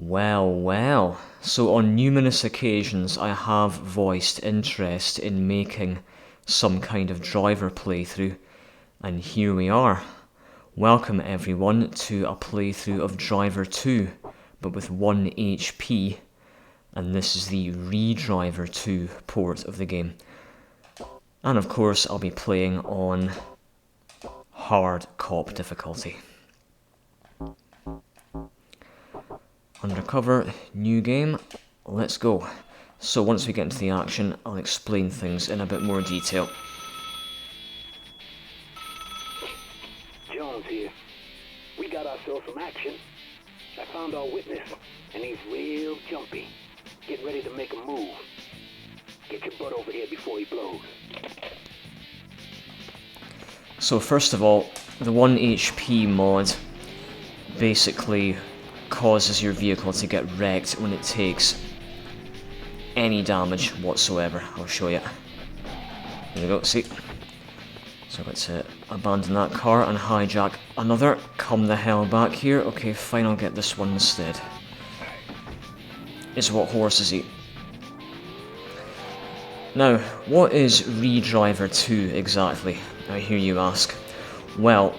Well, well. So on numerous occasions I have voiced interest in making some kind of driver playthrough, and here we are. Welcome everyone to a playthrough of Driver 2, but with 1 HP, and this is the REDRIVER 2 port of the game. And of course I'll be playing on hard cop difficulty. Undercover, new game, let's go. So once we get into the action, I'll explain things in a bit more detail. Jones here. We got ourselves some action. I found our witness, and he's real jumpy. Get ready to make a move. Get your butt over here before he blows. So first of all, the 1 HP mod basically causes your vehicle to get wrecked when it takes any damage whatsoever. I'll show you. There we go, see? So let's abandon that car and hijack another. Come the hell back here. Okay, fine, I'll get this one instead. It's what horses eat. Now, what is REDRIVER 2 exactly? I hear you ask. Well,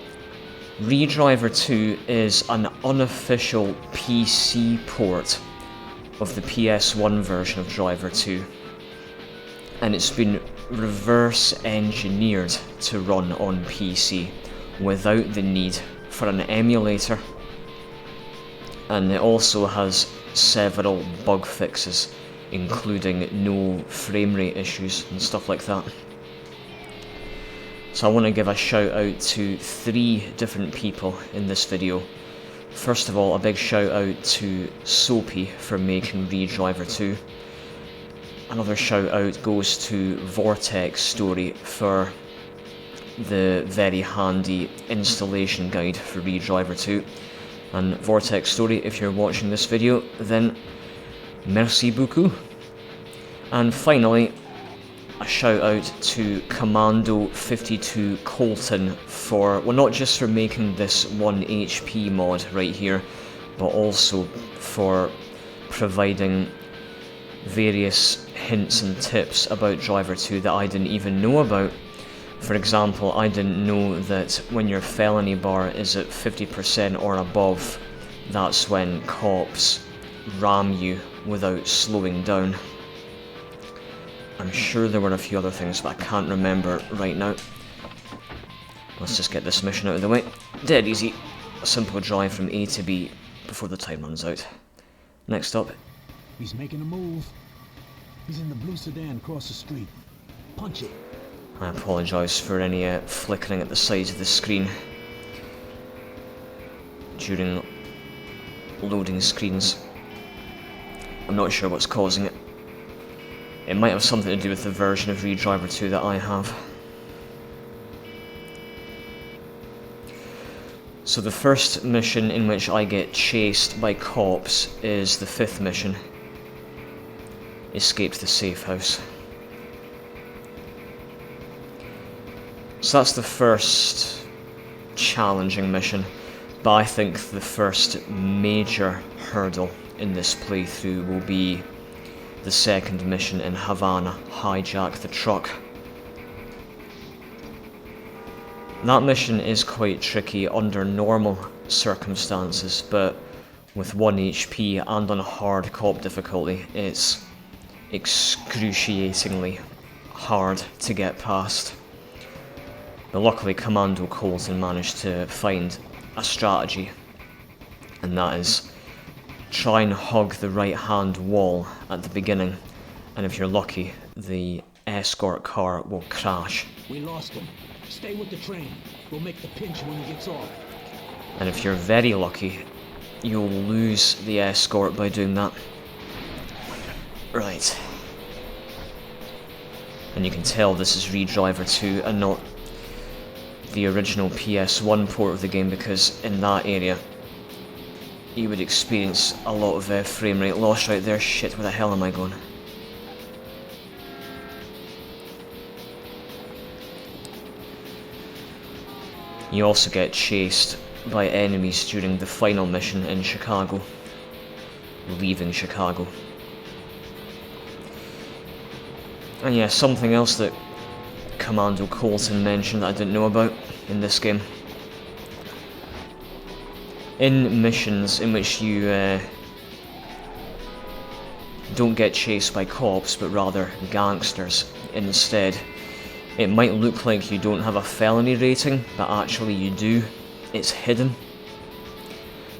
REDRIVER 2 is an unofficial PC port of the PS1 version of Driver 2, and it's been reverse engineered to run on PC without the need for an emulator, and it also has several bug fixes, including no frame rate issues and stuff like that. So I want to give a shout out to 3 different people in this video. First of all, a big shout out to Soapy for making REDRIVER 2. Another shout out goes to Vortex Story for the very handy installation guide for REDRIVER 2. And Vortex Story, if you're watching this video, then merci beaucoup. And finally, a shout out to Commando 52 Colton for, well, not just for making this 1 HP mod right here, but also for providing various hints and tips about Driver 2 that I didn't even know about. For example, I didn't know that when your felony bar is at 50% or above, that's when cops ram you without slowing down. I'm sure there were a few other things, but I can't remember right now. Let's just get this mission out of the way. Dead easy. A simple drive from A to B before the time runs out. Next up. He's making a move. He's in the blue sedan across the street. Punch it. I apologise for any flickering at the sides of the screen during loading screens. I'm not sure what's causing it. It might have something to do with the version of REDRIVER 2 that I have. So the first mission in which I get chased by cops is the 5th mission. Escape to the safe house. So that's the first challenging mission, but I think the first major hurdle in this playthrough will be the 2nd mission in Havana, hijack the truck. That mission is quite tricky under normal circumstances, but with 1 HP and on hard cop difficulty, it's excruciatingly hard to get past. But luckily Commando Colton managed to find a strategy, and that is try and hug the right hand wall at the beginning, and if you're lucky, the escort car will crash. We lost him. Stay with the train. We'll make the pinch when he gets off. And if you're very lucky, you'll lose the escort by doing that. Right. And you can tell this is REDRIVER 2 and not the original PS1 port of the game, because in that area you would experience a lot of frame rate loss right there. Shit, where the hell am I going? You also get chased by enemies during the final mission in Chicago. leaving Chicago. And yeah, something else that Commando Colton mentioned that I didn't know about in this game. In missions in which you don't get chased by cops, but rather gangsters instead, it might look like you don't have a felony rating, but actually you do. It's hidden.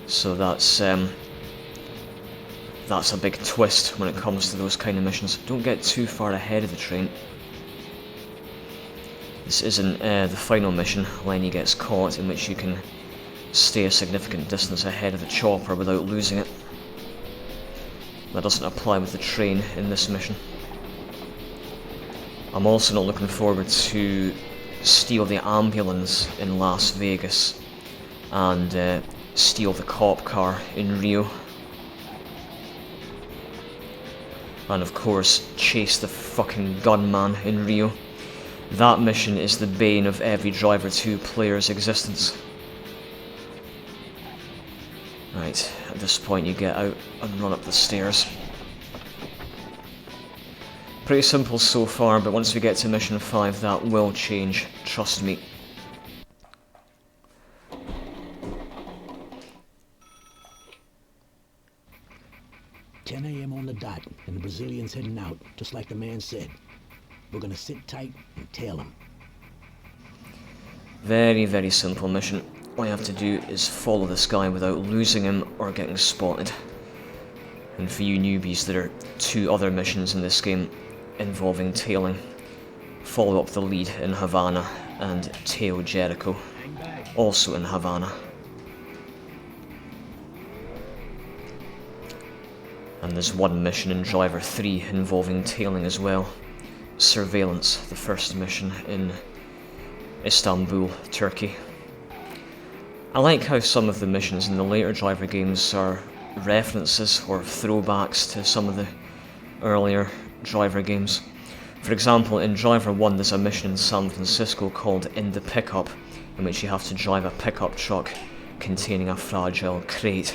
So that's a big twist when it comes to those kind of missions. Don't get too far ahead of the train. This isn't the final mission, Lenny gets caught, in which you can stay a significant distance ahead of the chopper without losing it. That doesn't apply with the train in this mission. I'm also not looking forward to steal the ambulance in Las Vegas and steal the cop car in Rio. And of course, chase the fucking gunman in Rio. That mission is the bane of every Driver 2 player's existence. Right, at this point you get out and run up the stairs. Pretty simple so far, but once we get to mission 5 that will change, trust me. "10 a.m. on the dot, and the Brazilian's heading out, just like the man said. We're gonna sit tight and tail him." Very, very simple mission. All you have to do is follow this guy without losing him or getting spotted. And for you newbies, there are 2 other missions in this game involving tailing. Follow up the lead in Havana and tail Jericho, also in Havana. And there's one mission in Driver 3 involving tailing as well. Surveillance, the first mission in Istanbul, Turkey. I like how some of the missions in the later Driver games are references or throwbacks to some of the earlier Driver games. For example, in Driver 1 there's a mission in San Francisco called In the Pickup, in which you have to drive a pickup truck containing a fragile crate.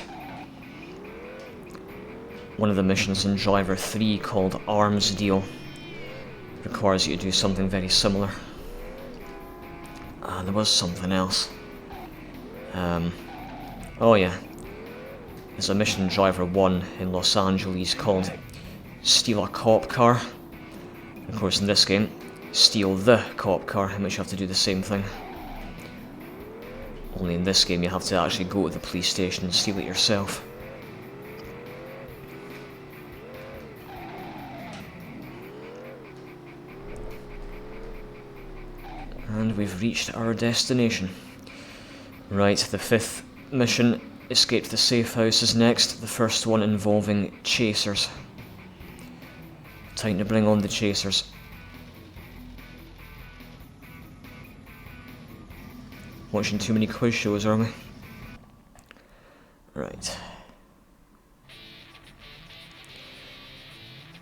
One of the missions in Driver 3 called Arms Deal requires you to do something very similar. There was something else. Oh yeah, there's a mission in Driver 1 in Los Angeles called Steal a Cop Car. Of course, in this game, Steal the Cop Car, in which you have to do the same thing. Only in this game you have to actually go to the police station and steal it yourself. And we've reached our destination. Right, the 5th mission, Escape to the Safe House, is next. The first one involving chasers. Time to bring on the chasers. Watching too many quiz shows, are we? Right.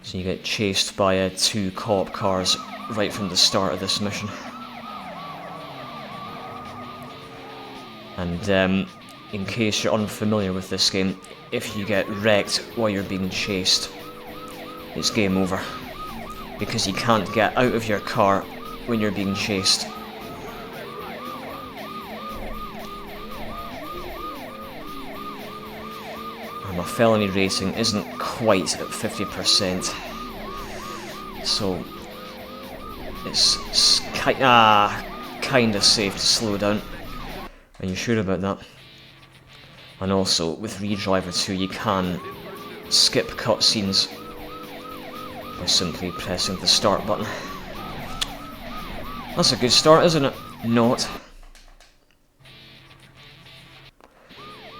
So you get chased by 2 cop cars right from the start of this mission. And in case you're unfamiliar with this game, if you get wrecked while you're being chased, it's game over. Because you can't get out of your car when you're being chased. And my felony rating isn't quite at 50%. So it's kinda safe to slow down. Are you sure about that? And also, with REDRIVER 2 you can skip cutscenes by simply pressing the start button. That's a good start, isn't it? Not.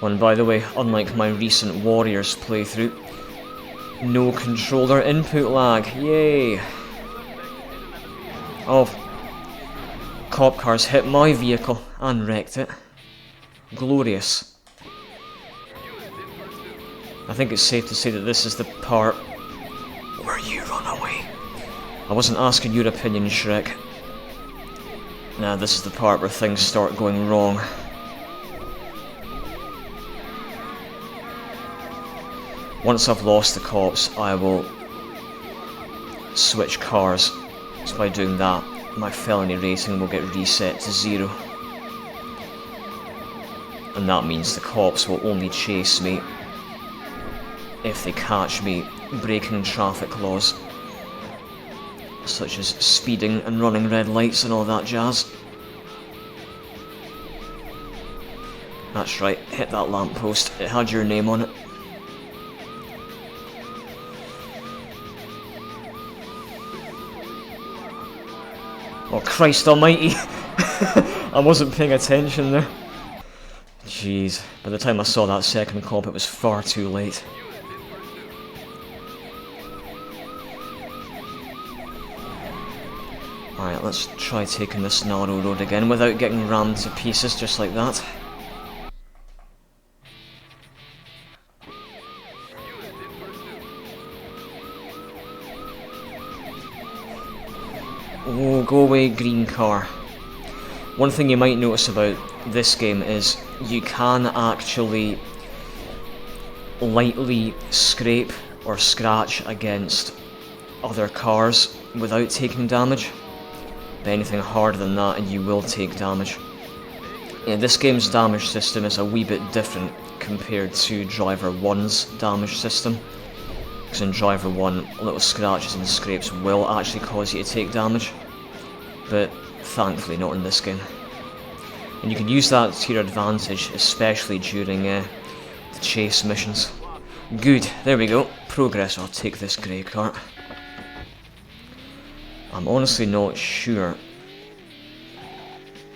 And by the way, unlike my recent Warriors playthrough, no controller input lag, yay! Oh, cop cars hit my vehicle and wrecked it. Glorious. I think it's safe to say that this is the part where you run away. I wasn't asking your opinion, Shrek. Nah, this is the part where things start going wrong. Once I've lost the cops, I will switch cars. So by doing that, my felony rating will get reset to 0. And that means the cops will only chase me if they catch me breaking traffic laws, such as speeding and running red lights and all that jazz. That's right, hit that lamppost, it had your name on it. Oh Christ almighty! I wasn't paying attention there. Jeez, by the time I saw that second cop it was far too late. Alright, let's try taking this narrow road again without getting rammed to pieces just like that. Oh, go away, green car. One thing you might notice about this game is you can actually lightly scrape or scratch against other cars without taking damage. But anything harder than that and you will take damage. Yeah, this game's damage system is a wee bit different compared to Driver 1's damage system. Because in Driver 1, little scratches and scrapes will actually cause you to take damage. But thankfully not in this game. And you can use that to your advantage, especially during the chase missions. Good, there we go. Progress, I'll take this grey cart. I'm honestly not sure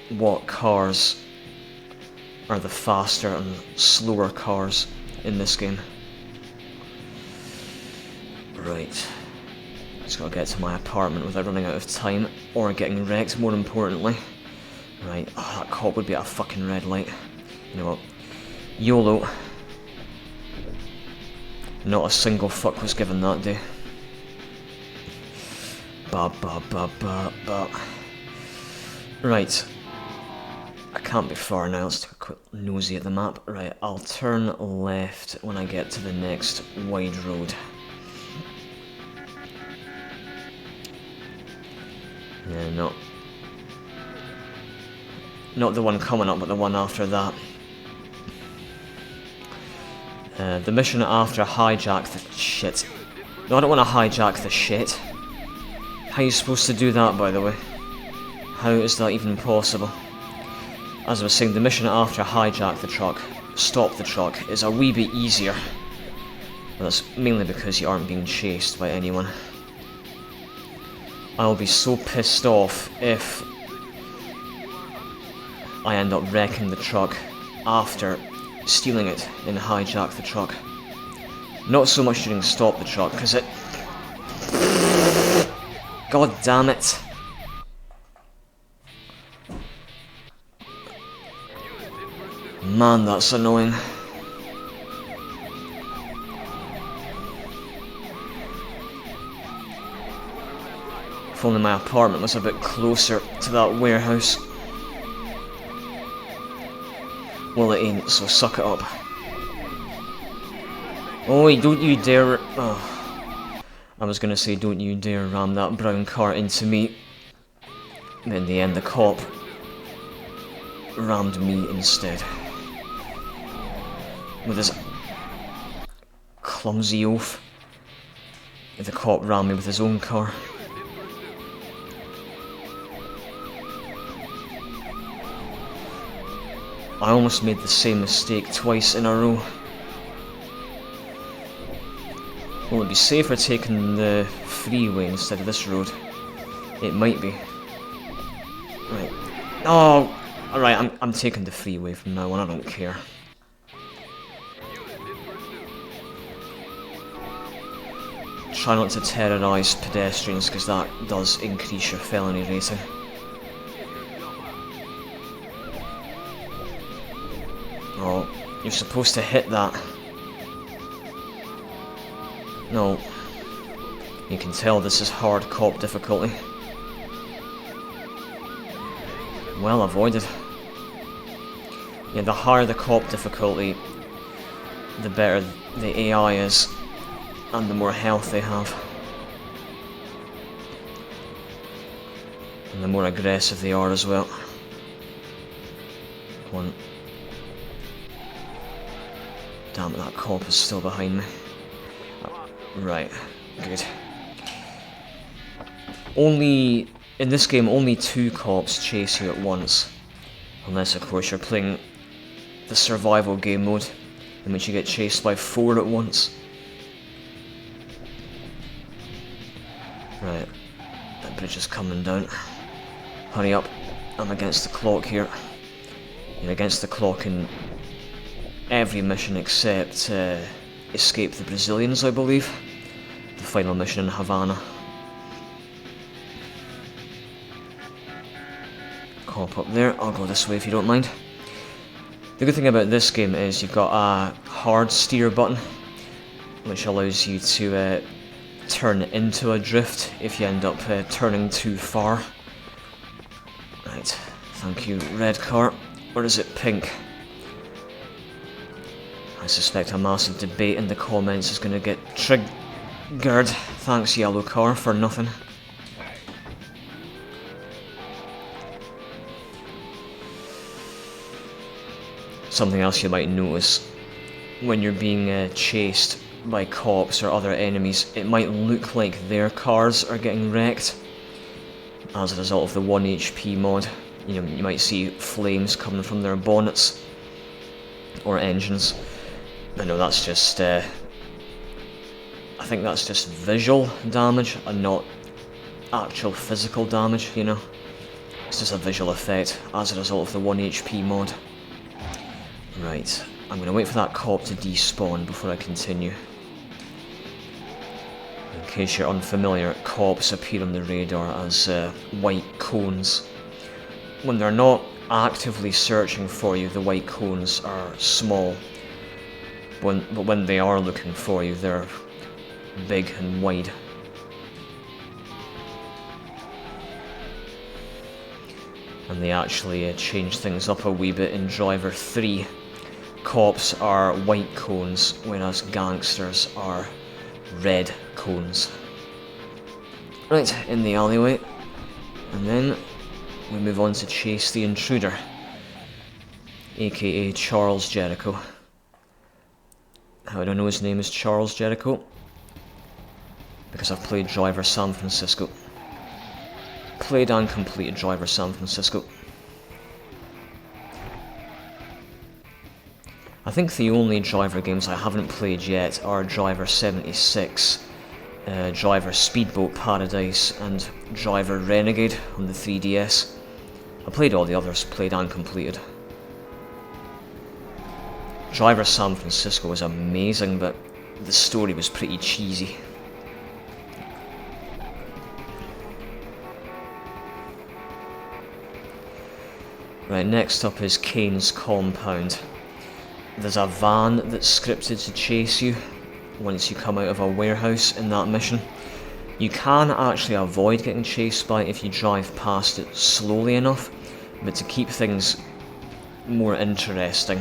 what cars are the faster and slower cars in this game. Right. Just gotta get to my apartment without running out of time, or getting wrecked, more importantly. Right, oh, that cop would be at a fucking red light. You know what? YOLO. Not a single fuck was given that day. Right. I can't be far now, let's take a quick nosy at the map. Right, I'll turn left when I get to the next wide road. Yeah, not the one coming up, but the one after that. The mission after hijack the shit. No, I don't want to hijack the shit. How are you supposed to do that, by the way? How is that even possible? As I was saying, the mission after hijack the truck, stop the truck, is a wee bit easier. And that's mainly because you aren't being chased by anyone. I'll be so pissed off if I end up wrecking the truck after stealing it in hijack the truck. Not so much during stop the truck, because it... God damn it. Man, that's annoying. If only my apartment was a bit closer to that warehouse. Well, it ain't, so suck it up. Oi, don't you dare... Oh. I was gonna say, don't you dare ram that brown car into me. And in the end, the cop rammed me instead. With his clumsy oaf. The cop rammed me with his own car. I almost made the same mistake twice in a row. Will it be safer taking the freeway instead of this road? It might be. Right. Oh! Alright, I'm taking the freeway from now on, I don't care. Try not to terrorise pedestrians, because that does increase your felony rating. Oh, you're supposed to hit that. No. You can tell this is hard cop difficulty. Well avoided. Yeah, the higher the cop difficulty, the better the AI is and the more health they have. And the more aggressive they are as well. One. Damn it, that cop is still behind me. Right, good. In this game, only 2 cops chase you at once. Unless, of course, you're playing the survival game mode, in which you get chased by 4 at once. Right, that bridge is coming down. Hurry up, I'm against the clock here. You're against the clock in every mission except Escape the Brazilians, I believe. The final mission in Havana. Cop up there, I'll go this way if you don't mind. The good thing about this game is you've got a hard steer button, which allows you to turn into a drift if you end up turning too far. Right, thank you, red car. Or is it pink? I suspect a massive debate in the comments is going to get triggered. Thanks, yellow car, for nothing. Something else you might notice, when you're being chased by cops or other enemies, it might look like their cars are getting wrecked as a result of the 1 HP mod. You know, you might see flames coming from their bonnets or engines. I know that's just, I think that's just visual damage and not actual physical damage, you know. It's just a visual effect as a result of the 1 HP mod. Right, I'm going to wait for that cop to despawn before I continue. In case you're unfamiliar, cops appear on the radar as white cones. When they're not actively searching for you, the white cones are small. But when they are looking for you, they're big and wide. And they actually change things up a wee bit in Driver 3. Cops are white cones, whereas gangsters are red cones. Right, in the alleyway. And then we move on to chase the intruder, aka Charles Jericho. How do I know his name is Charles Jericho? Because I've played Driver San Francisco. Played and completed Driver San Francisco. I think the only Driver games I haven't played yet are Driver 76, Driver Speedboat Paradise, and Driver Renegade on the 3DS. I played all the others, played and completed. Driver San Francisco was amazing, but the story was pretty cheesy. Right, next up is Kane's compound. There's a van that's scripted to chase you once you come out of a warehouse in that mission. You can actually avoid getting chased by it if you drive past it slowly enough, but to keep things more interesting,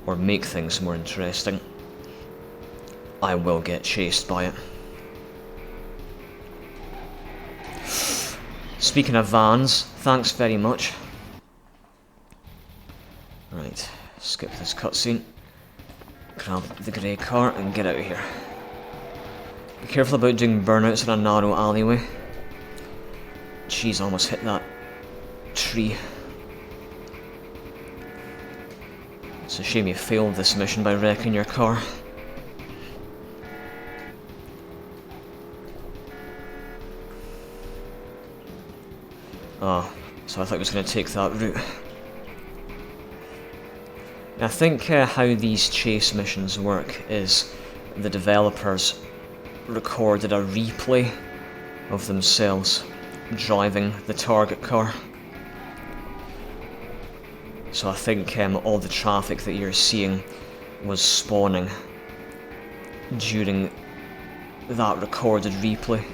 or make things more interesting, I will get chased by it. Speaking of vans, thanks very much. Right, skip this cutscene, grab the grey car and get out of here. Be careful about doing burnouts in a narrow alleyway. Jeez, I almost hit that tree. It's a shame you failed this mission by wrecking your car. Oh, so I thought I was going to take that route. I think how these chase missions work is the developers recorded a replay of themselves driving the target car. So I think all the traffic that you're seeing was spawning during that recorded replay.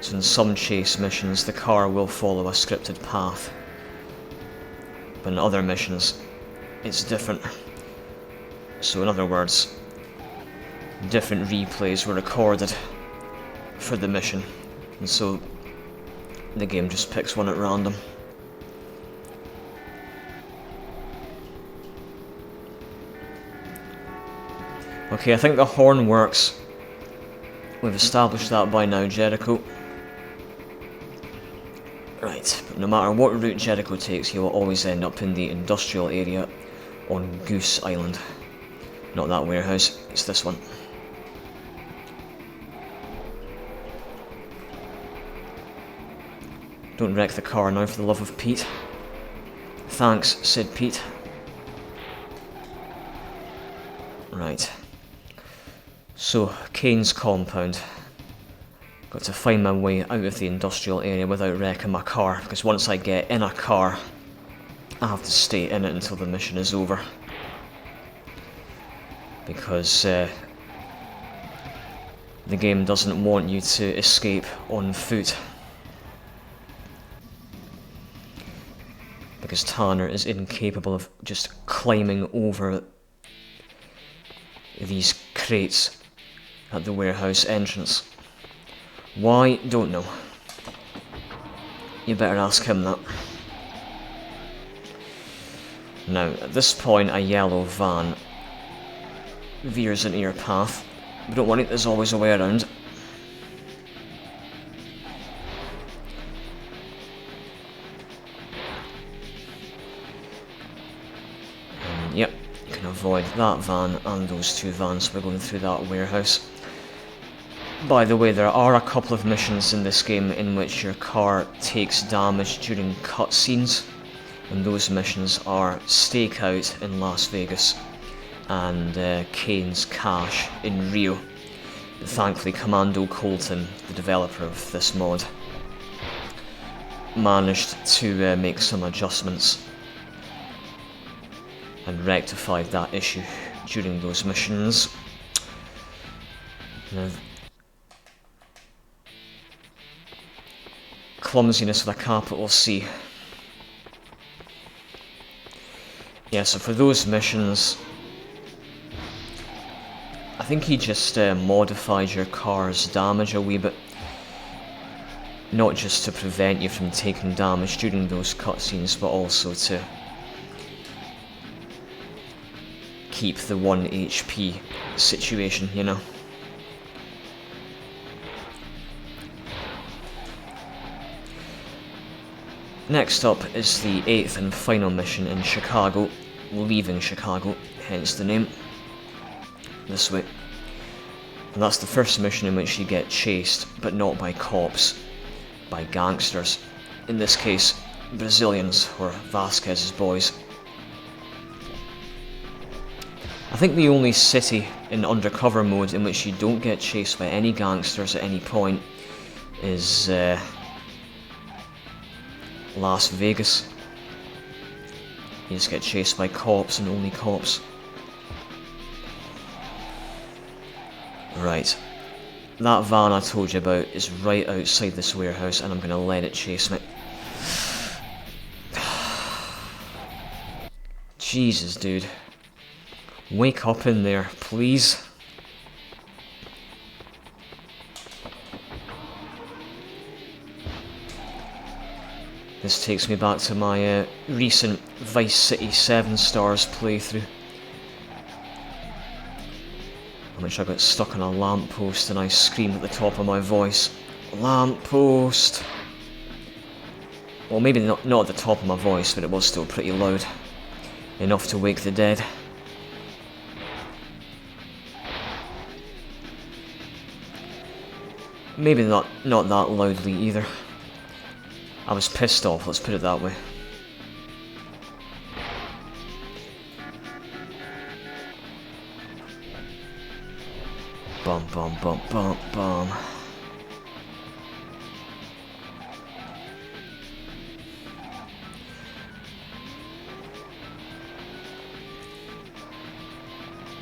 So in some chase missions the car will follow a scripted path, but in other missions it's different. So in other words, different replays were recorded for the mission, and so the game just picks one at random. Okay, I think the horn works. We've established that by now, Jericho. Right, but no matter what route Jericho takes, he will always end up in the industrial area on Goose Island. Not that warehouse, it's this one. Don't wreck the car now, for the love of Pete. Thanks, said Pete. Right. So, Kane's compound. Got to find my way out of the industrial area without wrecking my car, because once I get in a car, I have to stay in it until the mission is over. Because the game doesn't want you to escape on foot. Because Tanner is incapable of just climbing over these crates at the warehouse entrance. Why? Don't know. You better ask him that. Now, at this point, a yellow van veers into your path. But don't worry, there's always a way around. Yep, you can avoid that van and those two vans by going through that warehouse. By the way, there are a couple of missions in this game in which your car takes damage during cutscenes, and those missions are Stakeout in Las Vegas and Kane's Cache in Rio. But thankfully, Commando Colton, the developer of this mod, managed to make some adjustments and rectified that issue during those missions. Now, clumsiness with a capital C. Yeah, so for those missions, I think he just modified your car's damage a wee bit. Not just to prevent you from taking damage during those cutscenes, but also to keep the 1 HP situation, you know. Next up is the 8th and final mission in Chicago, leaving Chicago, hence the name. This way. And that's the first mission in which you get chased, but not by cops, by gangsters. In this case, Brazilians, or Vasquez's boys. I think the only city in undercover mode in which you don't get chased by any gangsters at any point is Las Vegas. You just get chased by cops and only cops. Right. That van I told you about is right outside this warehouse, and I'm gonna let it chase me. Jesus, dude. Wake up in there, please. This takes me back to my recent Vice City 7 Stars playthrough, in which I got stuck on a lamppost and I screamed at the top of my voice, "Lamppost!" Well, maybe not at the top of my voice, but it was still pretty loud. Enough to wake the dead. Maybe not that loudly either. I was pissed off, let's put it that way. Bum bum bum bum bum.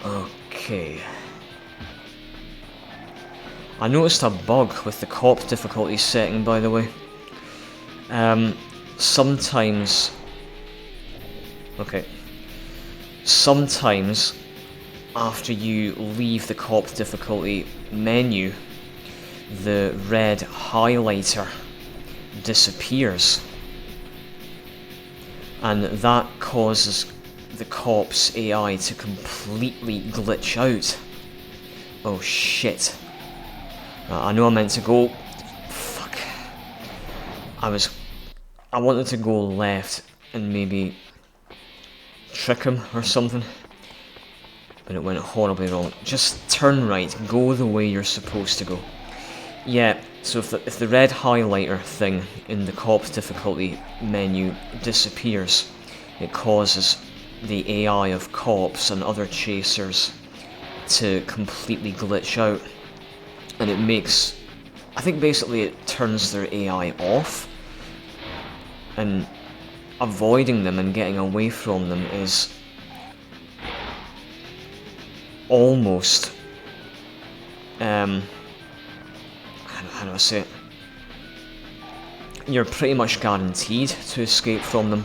Okay. I noticed a bug with the cop difficulty setting, by the way. Sometimes after you leave the cop difficulty menu, the red highlighter disappears, and that causes the cop's AI to completely glitch out. Oh shit. I know I meant to go... Fuck. I wanted to go left and maybe trick him or something, but it went horribly wrong. Just turn right, go the way you're supposed to go. Yeah, so if the red highlighter thing in the cop's difficulty menu disappears, it causes the AI of cops and other chasers to completely glitch out, and it makes... I think basically it turns their AI off, and avoiding them and getting away from them is almost... how do I say it? You're pretty much guaranteed to escape from them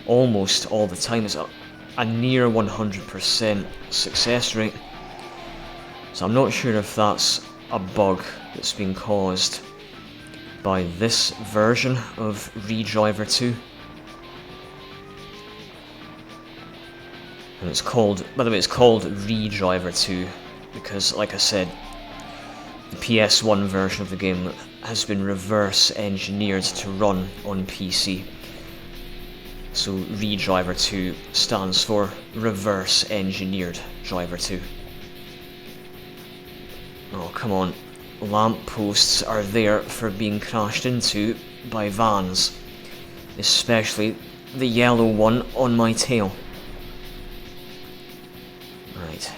almost all the time. It's a near 100% success rate. So I'm not sure if that's a bug that's been caused by this version of REDRIVER 2. And it's called, by the way, it's called REDRIVER 2 because, like I said, the PS1 version of the game has been reverse engineered to run on PC. So REDRIVER 2 stands for Reverse Engineered Driver 2. Oh, come on. Lampposts are there for being crashed into by vans. Especially the yellow one on my tail. Right.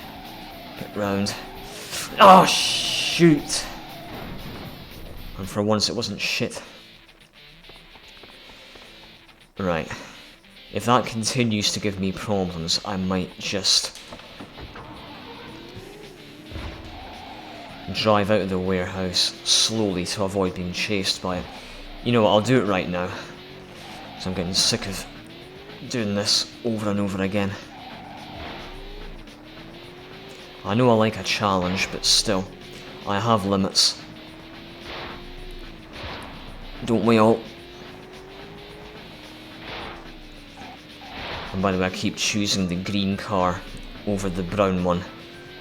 Get round. Oh, shoot! And for once it wasn't shit. Right. If that continues to give me problems, I might just drive out of the warehouse slowly to avoid being chased by it. You know what, I'll do it right now. So I'm getting sick of doing this over and over again. I know I like a challenge, but still, I have limits. Don't we all? And by the way, I keep choosing the green car over the brown one,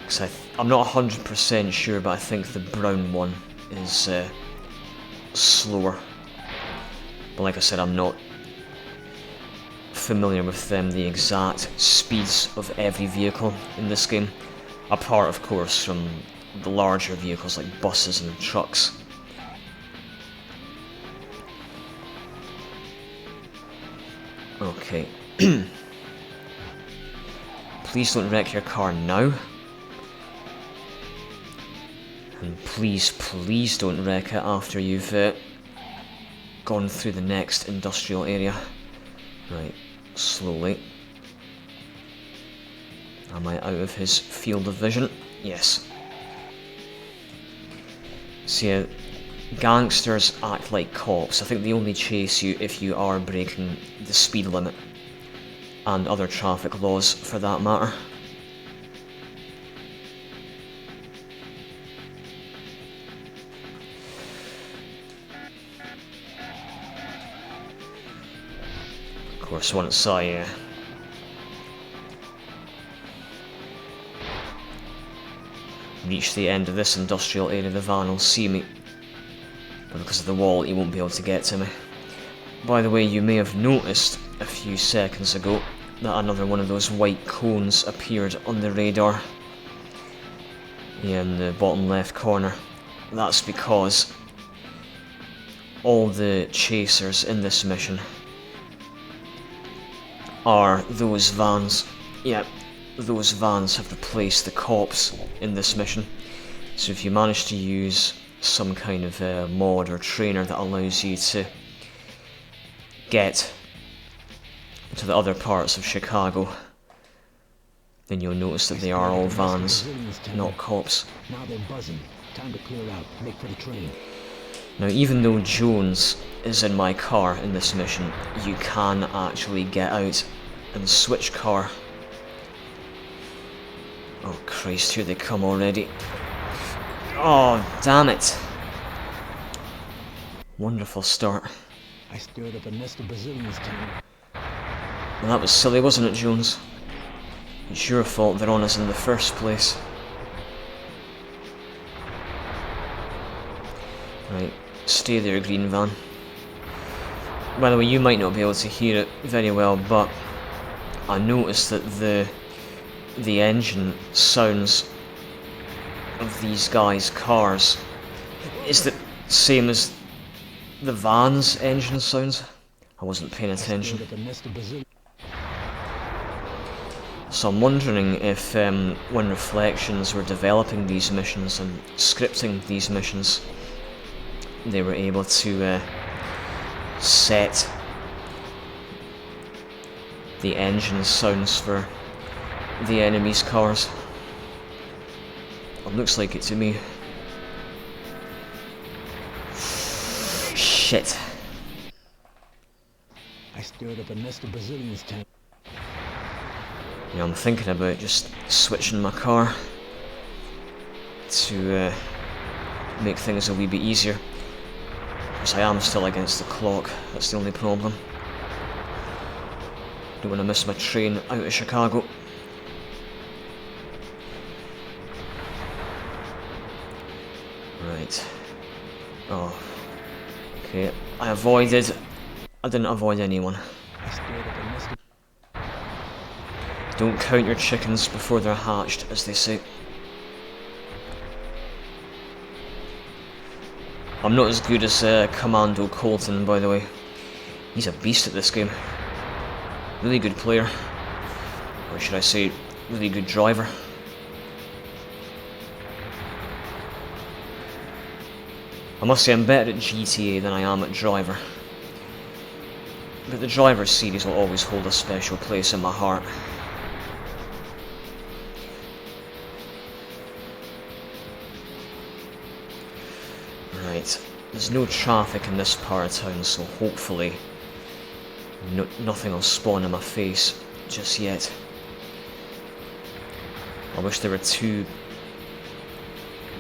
because I'm not 100% sure, but I think the brown one is slower. But like I said, I'm not familiar with the exact speeds of every vehicle in this game, apart of course from the larger vehicles like buses and trucks. Okay. Please don't wreck your car now. And please, please don't wreck it after you've gone through the next industrial area. Right, slowly. Am I out of his field of vision? Yes. See, gangsters act like cops. I think they only chase you if you are breaking the speed limit. And other traffic laws, for that matter. Of course, once I reach the end of this industrial area, the van will see me. But because of the wall, he won't be able to get to me. By the way, you may have noticed a few seconds ago that another one of those white cones appeared on the radar. Yeah, in the bottom left corner. That's because all the chasers in this mission are those vans. Yeah, those vans have replaced the cops in this mission. So if you manage to use some kind of mod or trainer that allows you to get to the other parts of Chicago, then you'll notice that they are all vans, not cops. Now they're buzzing. Time to clear out. Make for the train. Now, even though Jones is in my car in this mission, you can actually get out and switch car. Oh Christ, here they come already. Oh, damn it. Wonderful start. I stirred up a nest of Brazilians, Tony. Well, that was silly, wasn't it, Jones? It's your fault they're on us in the first place. Right, stay there, green van. By the way, you might not be able to hear it very well, but I noticed that the engine sounds of these guys' cars is the same as the van's engine sounds. I wasn't paying attention. So I'm wondering if when Reflections were developing these missions and scripting these missions, they were able to set the engine sounds for the enemy's cars. It looks like it to me. Shit. I stirred up a nest of Brazilians, Tony. Yeah, I'm thinking about just switching my car to make things a wee bit easier. Because I am still against the clock, that's the only problem. Don't want to miss my train out of Chicago. Right. Oh. Okay, I didn't avoid anyone. Don't count your chickens before they're hatched, as they say. I'm not as good as Commando Colton, by the way. He's a beast at this game. Really good player. Or should I say, really good driver. I must say I'm better at GTA than I am at Driver. But the Driver series will always hold a special place in my heart. Right, there's no traffic in this part of town, so hopefully nothing will spawn in my face just yet. I wish there were two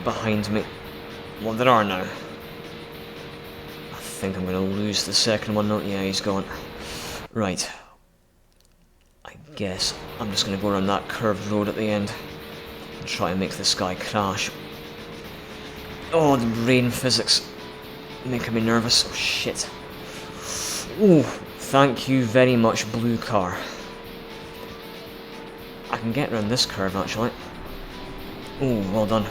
behind me. Well, there are now. I think I'm gonna lose the second one. No, yeah, he's gone. Right. I guess I'm just gonna go around that curved road at the end and try and make this guy crash. Oh, the brain physics making me nervous. Oh, shit. Ooh, thank you very much, blue car. I can get around this curve, actually. Ooh, well done.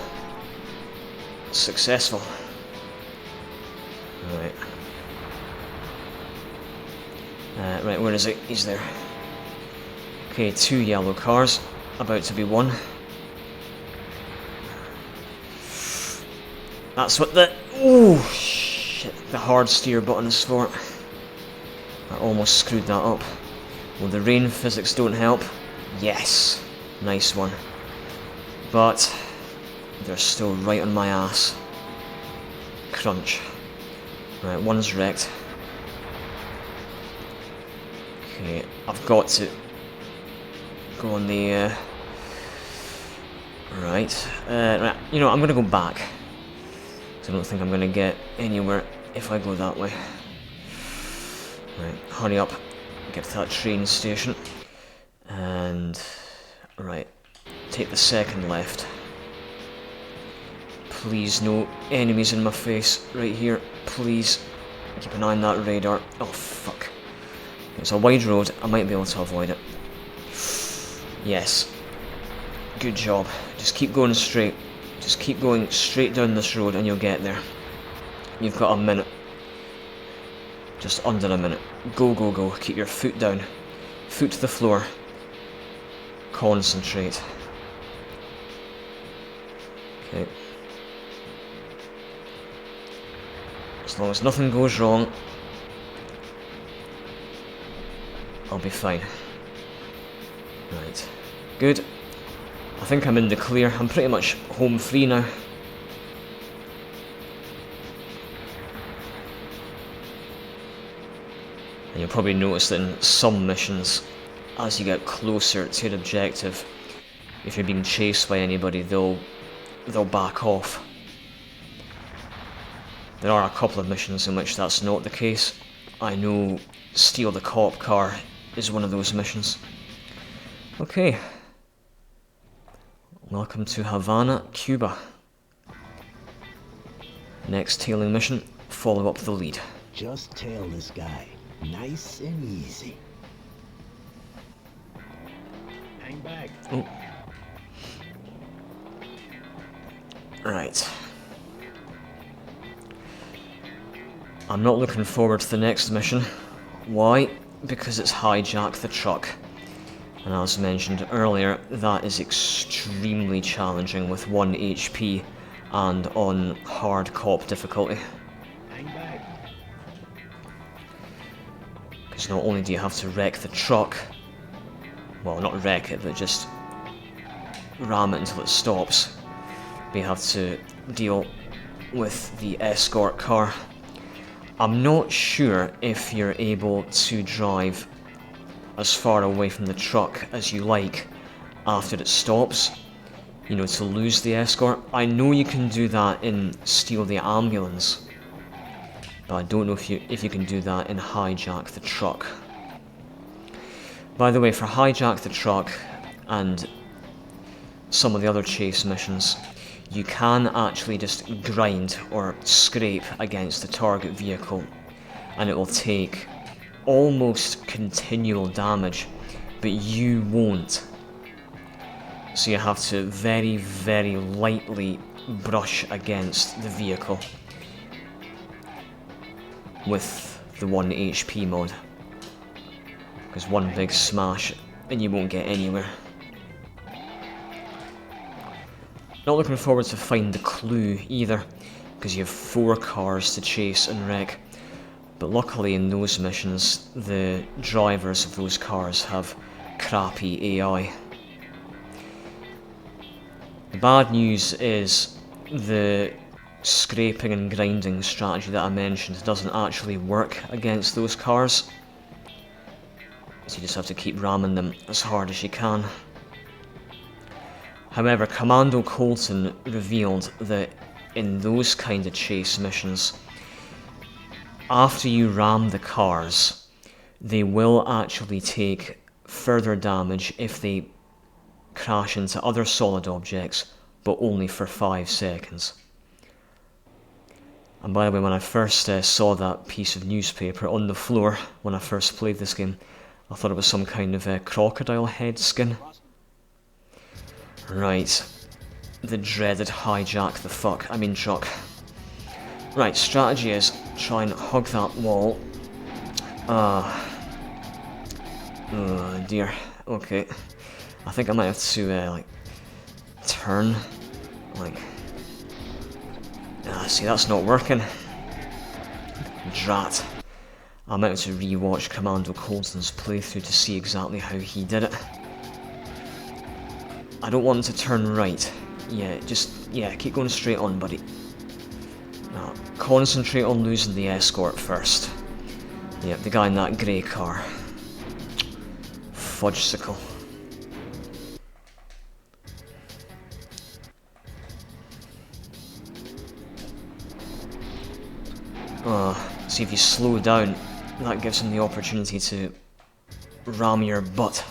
Successful. Right. Right, where is it? He's there. Okay, 2 yellow cars. About to be 1. That's what the... Ooh, shit. The hard steer button is for. I almost screwed that up. Well, the rain physics don't help. Yes. Nice one. But they're still right on my ass. Crunch. Right, one's wrecked. Okay, I've got to go on the... Right. Right, you know, I'm gonna go back. I don't think I'm gonna get anywhere if I go that way. Right, hurry up, get to that train station, and right, take the second left. Please, no enemies in my face right here. Please, keep an eye on that radar. Oh fuck! It's a wide road. I might be able to avoid it. Yes. Good job. Just keep going straight. Just keep going straight down this road and you'll get there. You've got a minute. Just under a minute. Go, go, go. Keep your foot down. Foot to the floor. Concentrate. Okay. As long as nothing goes wrong, I'll be fine. Right. Good. I think I'm in the clear. I'm pretty much home free now. And you'll probably notice that in some missions, as you get closer to your objective, if you're being chased by anybody, they'll back off. There are a couple of missions in which that's not the case. I know steal the cop car is one of those missions. Okay. Welcome to Havana, Cuba. Next tailing mission, follow up the lead. Just tail this guy. Nice and easy. Hang back. Oh. Right. I'm not looking forward to the next mission. Why? Because it's hijack the truck. And as mentioned earlier, that is extremely challenging with 1 HP and on hard cop difficulty. Hang back. Because not only do you have to wreck the truck, well, not wreck it, but just ram it until it stops, but you have to deal with the escort car. I'm not sure if you're able to drive as far away from the truck as you like after it stops, you know, to lose the escort. I know you can do that in Steal the Ambulance, but I don't know if you can do that in Hijack the Truck. By the way, for Hijack the Truck and some of the other chase missions, you can actually just grind or scrape against the target vehicle and it will take almost continual damage, but you won't. So you have to very, very lightly brush against the vehicle with the 1 HP mode. Because one big smash and you won't get anywhere. Not looking forward to Find the Clue either, because you have 4 cars to chase and wreck. But luckily in those missions, the drivers of those cars have crappy AI. The bad news is the scraping and grinding strategy that I mentioned doesn't actually work against those cars. So you just have to keep ramming them as hard as you can. However, Commando Colton revealed that in those kind of chase missions, after you ram the cars, they will actually take further damage if they crash into other solid objects, but only for 5 seconds. And by the way, when I first saw that piece of newspaper on the floor when I first played this game, I thought it was some kind of crocodile head skin. Right, the dreaded hijack the truck. Right, strategy is try and hug that wall. Oh dear, okay. I think I might have to like turn, like, see, that's not working. Drat. I might have to rewatch Commando Colton's playthrough to see exactly how he did it. I don't want him to turn right. Yeah, keep going straight on, buddy. Now, concentrate on losing the escort first. Yep, the guy in that grey car. Fudgesicle. See, if you slow down, that gives him the opportunity to ram your butt.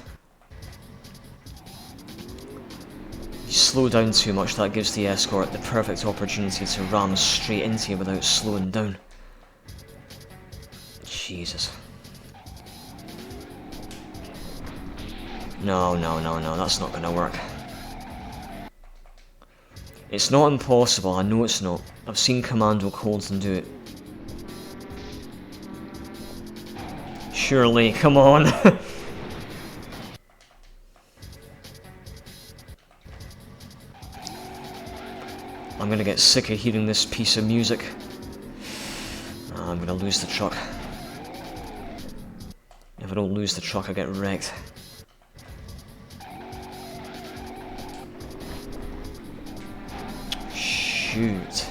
If you slow down too much, that gives the escort the perfect opportunity to ram straight into you without slowing down. Jesus. No, that's not gonna work. It's not impossible, I know it's not. I've seen Commando Colton do it. Surely, come on. I'm gonna get sick of hearing this piece of music. I'm gonna lose the truck. If I don't lose the truck, I get wrecked. Shoot.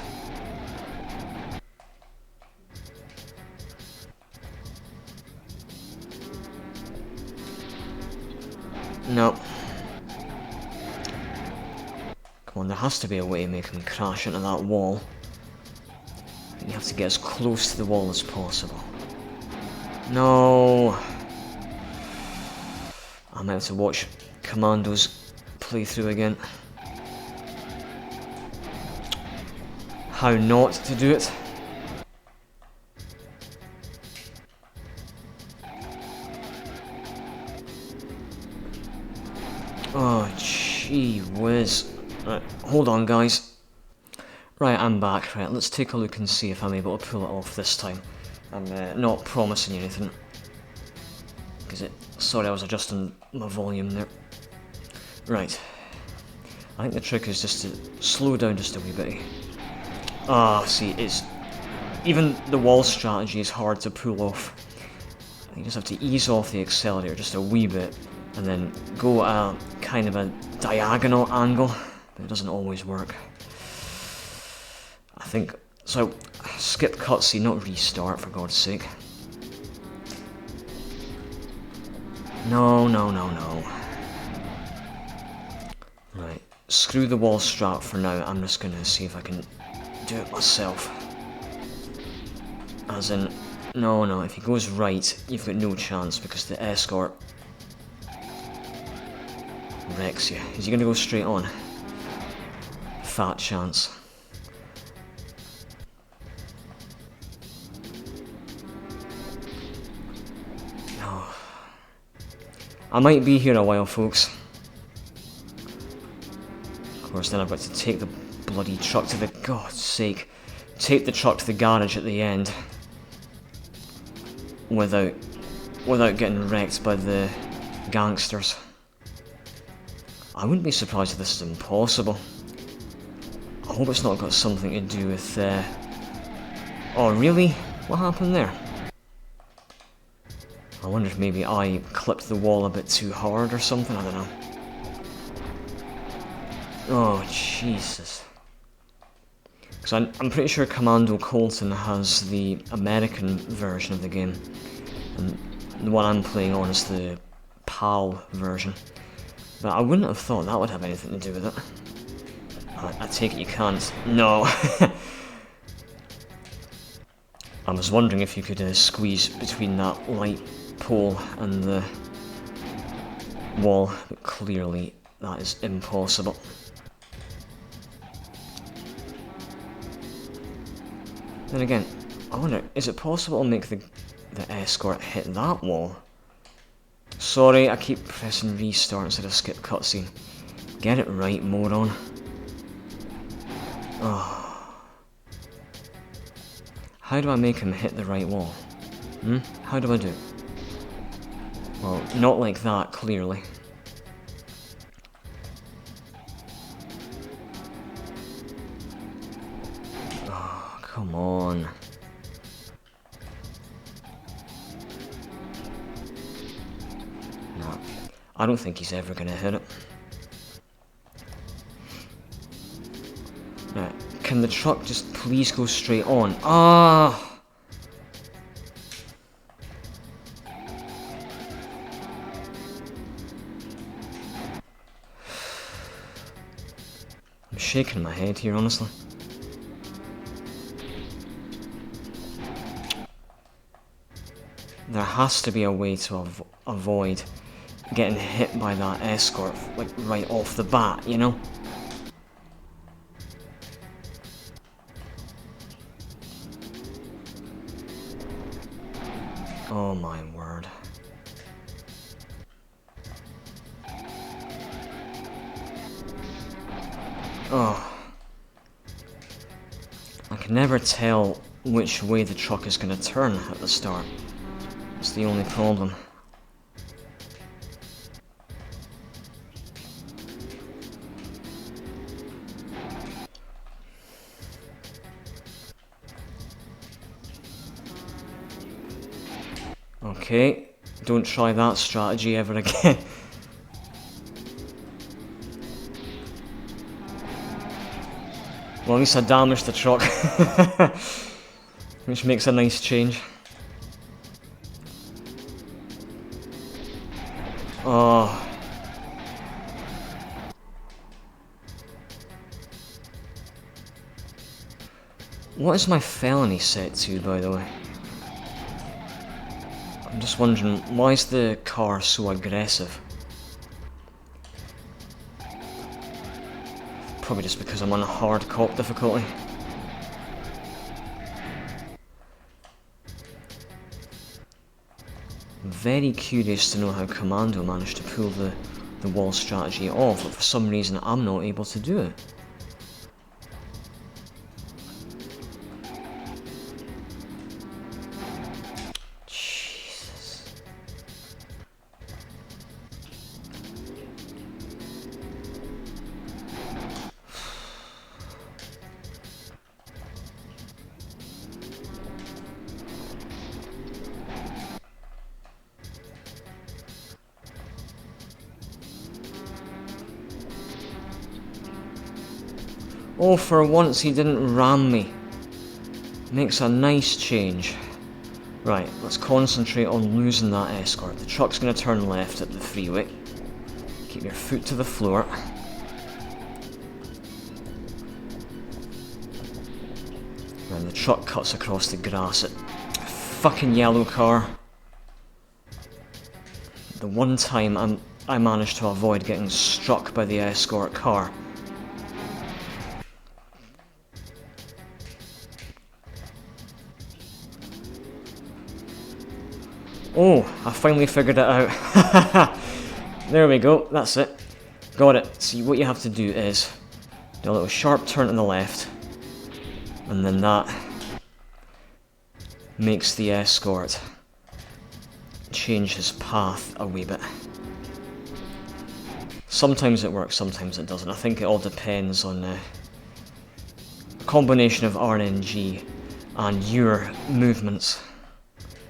No. Come on, there has to be a way to make him crash into that wall. You have to get as close to the wall as possible. No! I might have to watch Commando's playthrough again. How not to do it. Oh, gee whiz. Right, hold on, guys. Right, I'm back. Right, let's take a look and see if I'm able to pull it off this time. I'm not promising you anything. Sorry, I was adjusting my volume there. Right. I think the trick is just to slow down just a wee bit. Ah, see, even the wall strategy is hard to pull off. You just have to ease off the accelerator just a wee bit, and then go at a kind of a diagonal angle, but it doesn't always work. I think, so, skip cutscene, not restart, for God's sake. No. Right, screw the wall strap for now. I'm just gonna see if I can do it myself. As in, no, if he goes right, you've got no chance because the escort wrecks you. Is he gonna go straight on? Fat chance. I might be here a while, folks. Of course, then I've got to take the bloody truck to the... God's sake. Take the truck to the garage at the end. Without getting wrecked by the gangsters. I wouldn't be surprised if this is impossible. I hope it's not got something to do with... Oh, really? What happened there? I wonder if maybe I clipped the wall a bit too hard or something, I don't know. Oh, Jesus. Because I'm pretty sure Commando Colton has the American version of the game. And the one I'm playing on is the PAL version. But I wouldn't have thought that would have anything to do with it. I take it you can't. No. I was wondering if you could squeeze between that light pole and the wall, but clearly that is impossible. Then again, I wonder, is it possible to make the escort hit that wall? Sorry, I keep pressing restart instead of skip cutscene. Get it right, moron. Oh. How do I make him hit the right wall? How do I do it? Well, not like that, clearly. Oh, come on. No, I don't think he's ever gonna hit it. Right, can the truck just please go straight on? Ah! I'm shaking my head here, honestly. There has to be a way to avoid getting hit by that escort, like, right off the bat, you know? Oh my word. Oh. I can never tell which way the truck is going to turn at the start. It's the only problem. Okay, don't try that strategy ever again. Well, at least I damaged the truck, which makes a nice change. Oh. What is my felony set to, by the way? I'm just wondering, why is the car so aggressive? Probably just because I'm on a hard cop difficulty. Very curious to know how Commando managed to pull the wall strategy off, but for some reason I'm not able to do it. Jesus. Oh, for once he didn't ram me. Makes a nice change. Right, let's concentrate on losing that escort. The truck's going to turn left at the freeway. Keep your foot to the floor. And the truck cuts across the grass at fucking yellow car. The one time I managed to avoid getting struck by the escort car. Oh, I finally figured it out. There we go, that's it. Got it. See, what you have to do is do a little sharp turn to the left, and then that makes the escort change his path a wee bit. Sometimes it works, sometimes it doesn't. I think it all depends on a combination of RNG and your movements.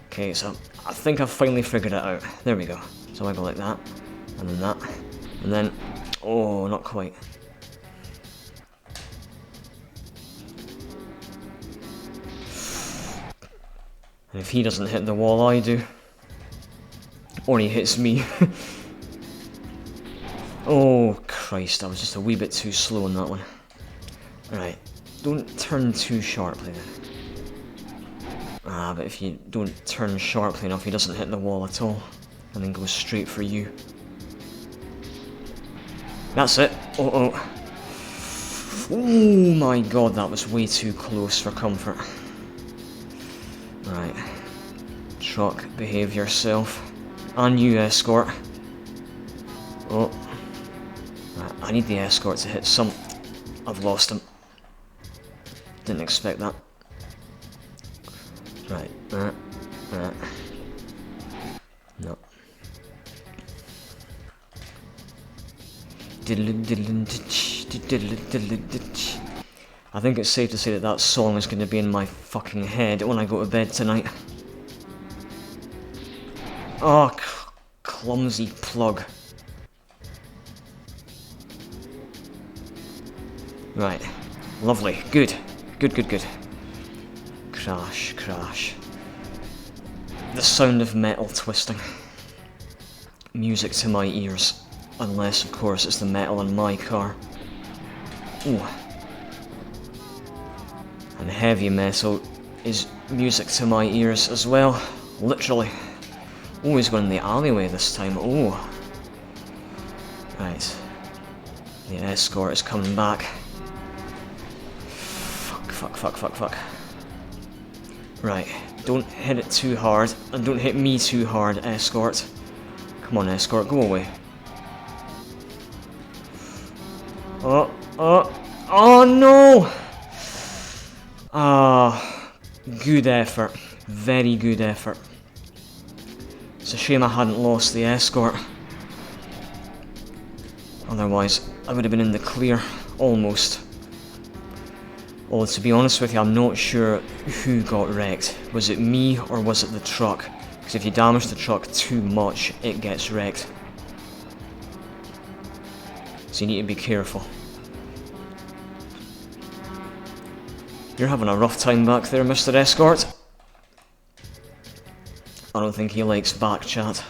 Okay, so I think I've finally figured it out. There we go. So I go like that, and then that, and then, oh, not quite. And if he doesn't hit the wall, I do. Or he hits me. Oh, Christ, I was just a wee bit too slow on that one. Right, don't turn too sharply then. Ah, but if you don't turn sharply enough, he doesn't hit the wall at all, and then goes straight for you. That's it. Oh, oh. Oh my god, that was way too close for comfort. Right. Truck, behave yourself. And you, escort. Oh. Right, I need the escort to hit some... I've lost him. Didn't expect that. Right, no. I think it's safe to say that that song is going to be in my fucking head when I go to bed tonight. Oh, clumsy plug. Right, lovely, good. Good. Crash, crash. The sound of metal twisting. Music to my ears. Unless, of course, it's the metal in my car. Ooh. And heavy metal is music to my ears as well. Literally. Oh, he's going in the alleyway this time. Oh. Right. The escort is coming back. Fuck. Right, don't hit it too hard, and don't hit me too hard, escort. Come on, escort, go away. Oh no! Ah, good effort. Very good effort. It's a shame I hadn't lost the escort. Otherwise, I would have been in the clear, almost. Well, to be honest with you, I'm not sure who got wrecked. Was it me or was it the truck? Because if you damage the truck too much, it gets wrecked. So you need to be careful. You're having a rough time back there, Mr. Escort. I don't think he likes back chat.